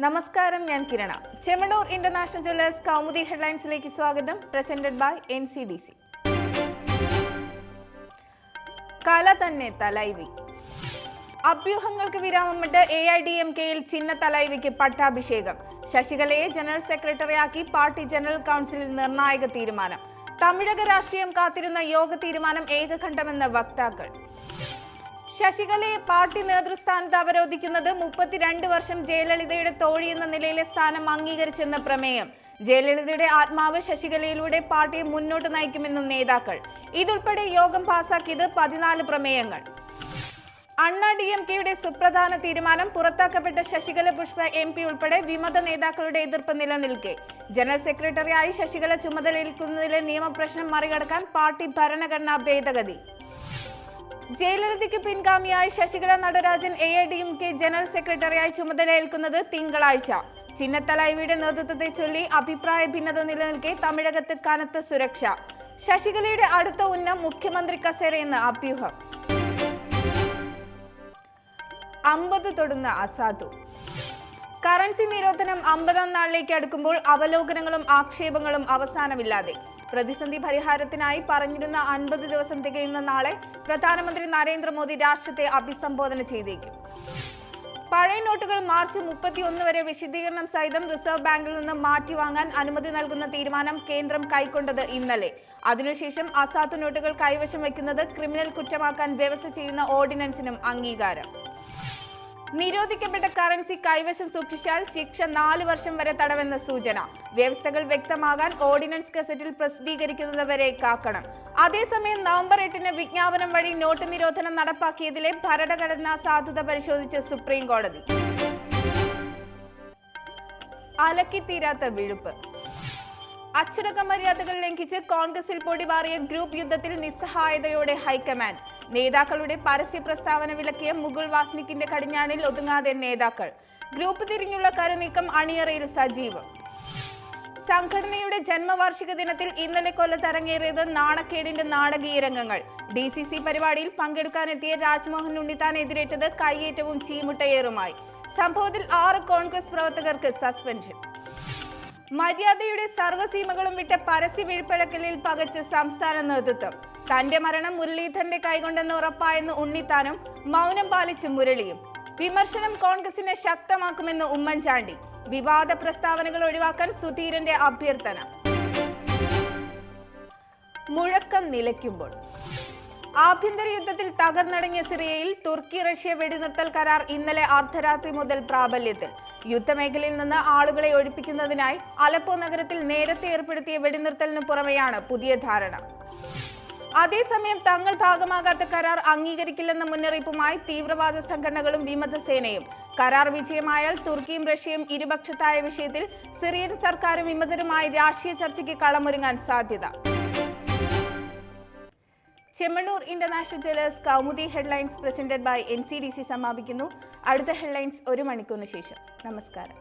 നമസ്കാരം, ഞാൻ Kirana. Chemmannur international jewellers Kaumudi ഹെഡ്ലൈൻസിലേക്ക് സ്വാഗതം. Presented by NCDC. കല തന്നെ തലൈവി. അഭ്യൂഹങ്ങൾക്ക് വിരാമമിട്ട് AIADMKയിൽ ചിന്ന തലൈവിക്ക് പട്ടാഭിഷേകം. ശശികലയെ ജനറൽ സെക്രട്ടറിയാക്കി പാർട്ടി ജനറൽ കൗൺസിലിൽ നിർണായക തീരുമാനം. തമിഴക രാഷ്ട്രീയം കാത്തിരുന്ന യോഗ തീരുമാനം ഏകകണ്ഠമെന്ന് വക്താക്കൾ. ശശികലയെ പാർട്ടി നേതൃസ്ഥാനത്ത് അവരോധിക്കുന്നത് 32 വർഷം ജയലളിതയുടെ തോഴി എന്ന നിലയിലെ സ്ഥാനം അംഗീകരിച്ചെന്ന പ്രമേയം. ജയലളിതയുടെ ആത്മാവ് ശശികലയിലൂടെ പാർട്ടിയെ മുന്നോട്ട് നയിക്കുമെന്നും നേതാക്കൾ. ഇതുൾപ്പെടെ യോഗം പാസാക്കിയത് 14 പ്രമേയങ്ങൾ. അണ്ണാ DMKയുടെ സുപ്രധാന തീരുമാനം. പുറത്താക്കപ്പെട്ട ശശികല പുഷ്പ MP ഉൾപ്പെടെ വിമത നേതാക്കളുടെ എതിർപ്പ് നിലനിൽക്കെ ജനറൽ സെക്രട്ടറിയായി ശശികല ചുമതലയേൽക്കുന്നതിലെ നിയമപ്രശ്നം മറികടക്കാൻ പാർട്ടി ഭരണഘടനാ ഭേദഗതി. ജയലളിതയ്ക്ക് പിൻഗാമിയായി ശശികല നടരാജൻ AIADMK ജനറൽ സെക്രട്ടറിയായി ചുമതലയേൽക്കുന്നത് തിങ്കളാഴ്ച. ചിന്നത്തലൈവിയുടെ നേതൃത്വത്തെ ചൊല്ലി അഭിപ്രായ ഭിന്നത നിലനിൽക്കെ തമിഴകത്ത് കനത്ത സുരക്ഷ. ശശികലയുടെ അടുത്ത ഉന്നം മുഖ്യമന്ത്രി കസേരയെന്ന് അഭ്യൂഹം. 50 തൊടുന്ന അസാധു. കറൻസി നിരോധനം 50ാം നാളിലേക്ക് അടുക്കുമ്പോൾ അവലോകനങ്ങളും ആക്ഷേപങ്ങളും അവസാനമില്ലാതെ. പ്രതിസന്ധി പരിഹാരത്തിനായി പറഞ്ഞിരുന്ന 50 ദിവസം തികയുന്ന നാളെ പ്രധാനമന്ത്രി നരേന്ദ്രമോദി രാഷ്ട്രത്തെ അഭിസംബോധന ചെയ്തേക്കും. പഴയ നോട്ടുകൾ മാർച്ച് 31 വരെ വിശദീകരണം സഹിതം റിസർവ് ബാങ്കിൽ നിന്ന് മാറ്റിവാങ്ങാൻ അനുമതി നൽകുന്ന തീരുമാനം കേന്ദ്രം കൈക്കൊണ്ടത് ഇന്നലെ. അതിനുശേഷം അസാധു നോട്ടുകൾ കൈവശം വയ്ക്കുന്നത് ക്രിമിനൽ കുറ്റമാക്കാൻ വ്യവസ്ഥ ചെയ്യുന്ന ഓർഡിനൻസിനും അംഗീകാരം. നിരോധിക്കപ്പെട്ട കറൻസി കൈവശം സൂക്ഷിച്ചാൽ ശിക്ഷ 4 വർഷം വരെ തടവെന്ന സൂചന. വ്യവസ്ഥകൾ വ്യക്തമാകാൻ ഓർഡിനൻസ് ഗസറ്റിൽ പ്രസിദ്ധീകരിക്കുന്നത് വരെ കാക്കണം. അതേസമയം നവംബർ 8-ന് വിജ്ഞാപനം വഴി നോട്ട് നിരോധനം നടപ്പാക്കിയതിലെ ഭരണഘടനാ സാധുത പരിശോധിച്ച് സുപ്രീം കോടതി. അലക്കിത്തീരാത്ത വിഴുപ്പ്. അച്ചടക്ക മര്യാദകൾ ലംഘിച്ച് കോൺഗ്രസിൽ പൊടിപാറിയ ഗ്രൂപ്പ് യുദ്ധത്തിൽ നിസ്സഹായതയോടെ ഹൈക്കമാൻഡ്. നേതാക്കളുടെ പരസ്യ പ്രസ്താവന വിലക്കിയ മുകുൾ വാസ്നിക്കിന്റെ കടിഞ്ഞാണിൽ ഒതുങ്ങാതെ നേതാക്കൾ. ഗ്രൂപ്പ് തിരിഞ്ഞുള്ള കരുനീക്കം അണിയറയിൽ സജീവം. സംഘടനയുടെ ജന്മവാർഷിക ദിനത്തിൽ ഇന്നലെ കൊല്ലത്തരങ്ങേറിയത് നാണക്കേടിന്റെ നാടകീയ രംഗങ്ങൾ. DCC പരിപാടിയിൽ പങ്കെടുക്കാനെത്തിയ രാജ്മോഹൻ ഉണ്ണിത്താൻ എതിരേറ്റത് കയ്യേറ്റവും ചീമുട്ടയേറുമായി. സംഭവത്തിൽ 6 കോൺഗ്രസ് പ്രവർത്തകർക്ക് സസ്പെൻഷൻ. മര്യാദയുടെ സർവ്വസീമകളും വിട്ട പരസ്യ വിഴുപ്പലക്കലിൽ പകച്ച് സംസ്ഥാന നേതൃത്വം. തന്റെ മരണം മുരളീധരന്റെ കൈകൊണ്ടെന്ന് ഉറപ്പായെന്ന് ഉണ്ണിത്താനും മൗനം പാലിച്ച് മുരളിയും. വിമർശനം കോൺഗ്രസിനെ ശക്തമാക്കുമെന്ന് ഉമ്മൻചാണ്ടി. വിവാദ പ്രസ്താവനകൾ ഒഴിവാക്കാൻ സുധീരന്റെ അഭ്യർത്ഥന. മുഴക്കം നിലയ്ക്കുമ്പോൾ. ആഭ്യന്തര യുദ്ധത്തിൽ തകർന്നടങ്ങിയ സിറിയയിൽ തുർക്കി റഷ്യ വെടിനിർത്തൽ കരാർ ഇന്നലെ അർദ്ധരാത്രി മുതൽ പ്രാബല്യത്തിൽ. യുദ്ധമേഖലയിൽ നിന്ന് ആളുകളെ ഒഴിപ്പിക്കുന്നതിനായി അലപ്പോ നഗരത്തിൽ നേരത്തെ ഏർപ്പെടുത്തിയ വെടിനിർത്തലിന് പുറമെയാണ് പുതിയ ധാരണ. അതേസമയം തങ്ങൾ ഭാഗമാകാത്ത കരാർ അംഗീകരിക്കില്ലെന്ന മുന്നറിയിപ്പുമായി തീവ്രവാദ സംഘടനകളും വിമതസേനയും. കരാർ വിജയമായാൽ തുർക്കിയും റഷ്യയും ഇരുപക്ഷത്തായ വിഷയത്തിൽ സിറിയൻ സർക്കാരും വിമതരുമായി രാഷ്ട്രീയ ചർച്ചയ്ക്ക് കളമൊരുങ്ങാൻ സാധ്യത. Chemmannur international jewellers Kaumudi headlines presented by NCDC സമാപിക്കുന്നു. അടുത്ത ഹെഡ്ലൈൻസ് 1 മണിക്കൂറിന് ശേഷം. നമസ്കാരം.